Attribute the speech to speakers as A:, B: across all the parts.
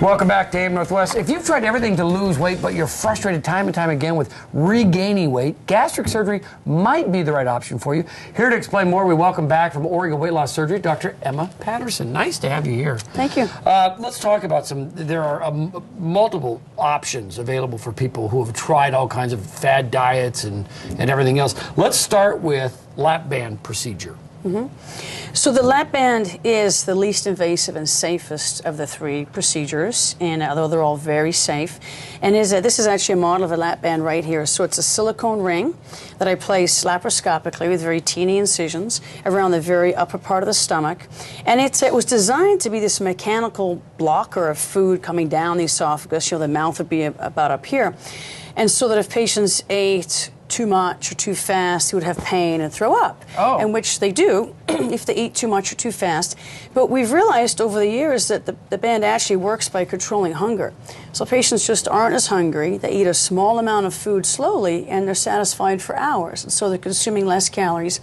A: Welcome back, Dave Northwest. If you've tried everything to lose weight, but you're frustrated time and time again with regaining weight, gastric surgery might be the right option for you. Here to explain more, we welcome back from Oregon Weight Loss Surgery, Dr. Emma Patterson. Nice to have you here.
B: Thank you.
A: Let's talk about there are multiple options available for people who have tried all kinds of fad diets and everything else. Let's start with lap band procedure.
B: So the lap band is the least invasive and safest of the three procedures, and although they're all very safe, and this is actually a model of a lap band right here. So it's a silicone ring that I place laparoscopically with very teeny incisions around the very upper part of the stomach, and it was designed to be this mechanical blocker of food coming down the esophagus. You know, the mouth would be about up here, and so that if patients ate too much or too fast, they would have pain and throw up, and which they do if they eat too much or too fast. But we've realized over the years that the band actually works by controlling hunger. So patients just aren't as hungry. They eat a small amount of food slowly, and they're satisfied for hours. And so they're consuming less calories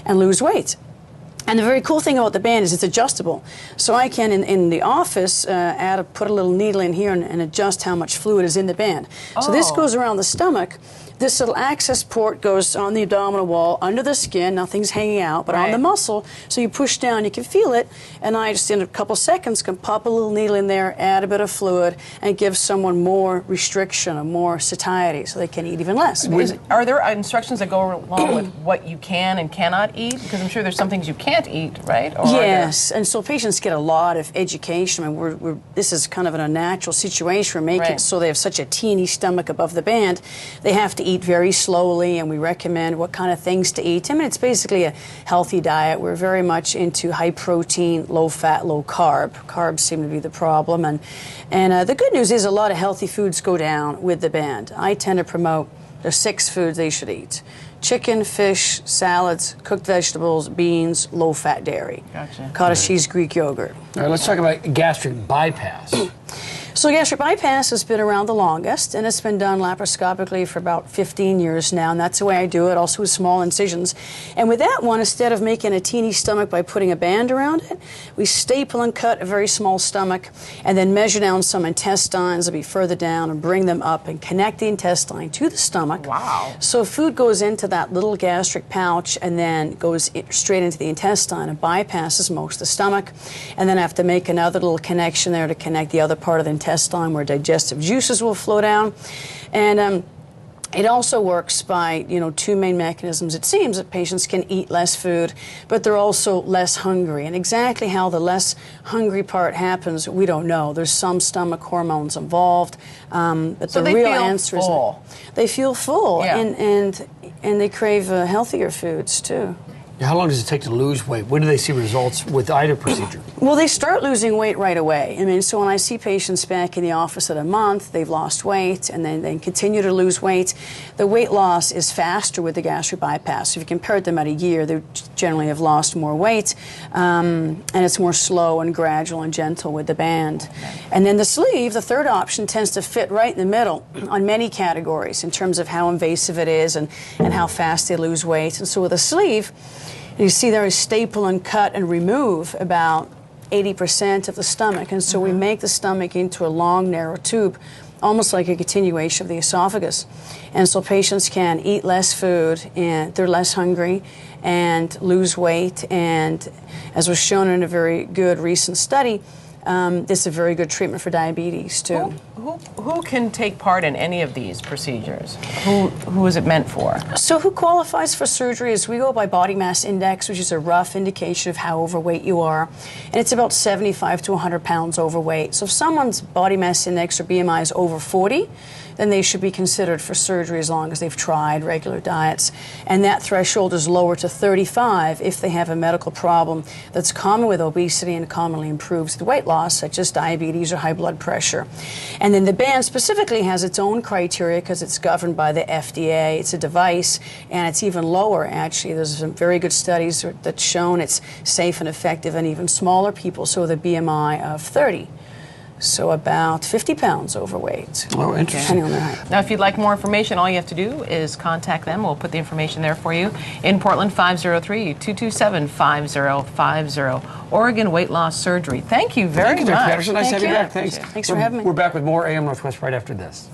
B: and lose weight. And the very cool thing about the band is it's adjustable. So I can, in the office, put a little needle in here and adjust how much fluid is in the band. So this goes around the stomach. This little access port goes on the abdominal wall, under the skin, nothing's hanging out, but on the muscle, so you push down, you can feel it, and I just in a couple seconds can pop a little needle in there, add a bit of fluid, and give someone more restriction or more satiety so they can eat even less.
C: Are there instructions that go along with what you can and cannot eat? Because I'm sure there's some things you can't eat, right? Or
B: yes, and so patients get a lot of education. I mean, this is kind of an unnatural situation. We're making it so they have such a teeny stomach above the band, they have to eat very slowly, and we recommend what kind of things to eat. I mean, it's basically a healthy diet. We're very much into high protein, low fat, low carb. Carbs seem to be the problem, and the good news is a lot of healthy foods go down with the band. I tend to promote there's 6 foods they should eat: chicken, fish, salads, cooked vegetables, beans, low-fat dairy.
C: Gotcha.
B: Cottage cheese, Greek yogurt.
A: All right, let's talk about gastric bypass.
B: So gastric bypass has been around the longest, and it's been done laparoscopically for about 15 years now, and that's the way I do it, also with small incisions. And with that one, instead of making a teeny stomach by putting a band around it, we staple and cut a very small stomach, and then measure down some intestines that'll be further down, and bring them up and connect the intestine to the stomach.
C: Wow.
B: So food goes into that little gastric pouch and then goes straight into the intestine and bypasses most of the stomach. And then I have to make another little connection there to connect the other part of the intestine where digestive juices will flow down. And it also works by, 2 main mechanisms. It seems that patients can eat less food, but they're also less hungry. And exactly how the less hungry part happens, we don't know. There's some stomach hormones involved, but
C: so
B: the real answer is they feel full, and they crave healthier foods too.
A: How long does it take to lose weight? When do they see results with either procedure?
B: Well, they start losing weight right away. I mean, so when I see patients back in the office at a month, they've lost weight, and then they continue to lose weight. The weight loss is faster with the gastric bypass. If you compare them at a year, they generally have lost more weight, and it's more slow and gradual and gentle with the band. And then the sleeve, the third option, tends to fit right in the middle on many categories in terms of how invasive it is and how fast they lose weight. And so with a sleeve, you see there is staple and cut and remove about 80% of the stomach. And so we make the stomach into a long, narrow tube, almost like a continuation of the esophagus. And so patients can eat less food, and they're less hungry, and lose weight. And as was shown in a very good recent study, this is a very good treatment for diabetes, too.
C: Who can take part in any of these procedures? Who is it meant for?
B: So who qualifies for surgery is we go by body mass index, which is a rough indication of how overweight you are. And it's about 75 to 100 pounds overweight. So if someone's body mass index or BMI is over 40, then they should be considered for surgery as long as they've tried regular diets. And that threshold is lower to 35 if they have a medical problem that's common with obesity and commonly improves with weight loss, such as diabetes or high blood pressure. And then the band specifically has its own criteria because it's governed by the FDA. It's a device, and it's even lower, actually. There's some very good studies that's shown it's safe and effective in even smaller people, so with a BMI of 30. So about 50 pounds overweight.
A: Oh, interesting.
B: Depending on their height.
C: Now, if you'd like more information, all you have to do is contact them. We'll put the information there for you. In Portland, 503-227-5050. Oregon Weight Loss Surgery. Thank you very
A: Thank you,
C: much.
A: Dr. Patterson. Nice to have you
B: Thank you.
A: back. Thanks.
B: Thanks for having me.
A: We're back with more AM Northwest right after this.